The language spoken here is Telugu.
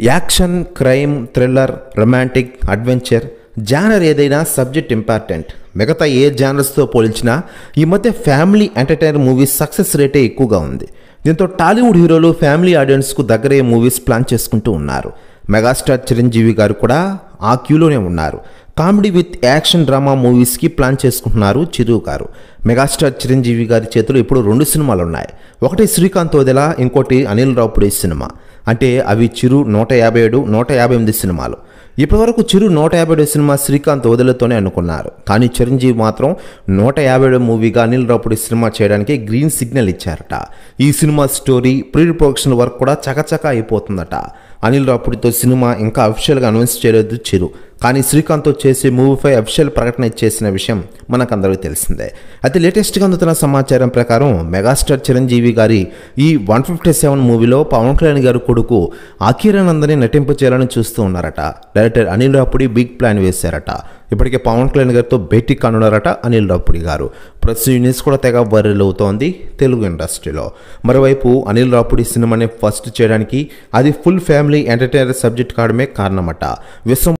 Action, crime, thriller, romantic, adventure genre ఏదైనా సబ్జెక్ట్ ఇంపార్టెంట్. మిగతా ఏ జానర్స్తో పోల్చినా ఈ మధ్య ఫ్యామిలీ ఎంటర్టైనర్ మూవీస్ సక్సెస్ రేటే ఎక్కువగా ఉంది. దీంతో టాలీవుడ్ హీరోలు ఫ్యామిలీ ఆడియన్స్కు దగ్గరయ్యే మూవీస్ ప్లాన్ చేసుకుంటూ ఉన్నారు. మెగాస్టార్ చిరంజీవి గారు కూడా ఆ క్యూలోనే ఉన్నారు. కామెడీ విత్ యాక్షన్ డ్రామా మూవీస్కి ప్లాన్ చేసుకుంటున్నారు చిరు గారు. మెగాస్టార్ చిరంజీవి గారి చేతిలో ఇప్పుడు 2 సినిమాలు ఉన్నాయి. ఒకటి శ్రీకాంత్ వదిల, ఇంకోటి అనిల్ రావుపూడి సినిమా. అంటే అవి చిరు 157, 158 సినిమాలు. ఇప్పటివరకు చిరు 157 సినిమా శ్రీకాంత్ వదిలతోనే అనుకున్నారు. కానీ చిరంజీవి మాత్రం 157 మూవీగా అనిల్ రావుపూడి సినిమా చేయడానికి గ్రీన్ సిగ్నల్ ఇచ్చారట. ఈ cinema story, pre production work కూడా చకచకా అయిపోతుందట. అనిల్ రావుపూడితో సినిమా ఇంకా అఫీషియల్గా అనౌన్స్ చేయలేదు చిరు. కానీ శ్రీకాంత్తో చేసే మూవీపై అఫీషియల్ ప్రకటన ఇచ్చేసిన విషయం మనకందరికీ తెలిసిందే. అయితే లేటెస్ట్గా అందుతున్న సమాచారం ప్రకారం మెగాస్టార్ చిరంజీవి గారి ఈ 157 మూవీలో పవన్ కళ్యాణ్ గారి కొడుకు అఖీరానందని నటింపు చేయాలని చూస్తూ ఉన్నారట. Director Anil Ravipudi big plan వేశారట. ఇప్పటికే పవన్ కళ్యాణ్ గారితో భేటీ కానున్నారట అనిల్ రావుపూడి గారు. ప్రస్తుతం న్యూస్ కూడా తెగ వైరల్ అవుతోంది తెలుగు ఇండస్ట్రీలో. మరోవైపు అనిల్ రావుపూడి సినిమాని ఫస్ట్ చేయడానికి అది ఫుల్ ఫ్యామిలీ ఎంటర్టైనర్ సబ్జెక్ట్ కావడమే కారణమట. విశ్వం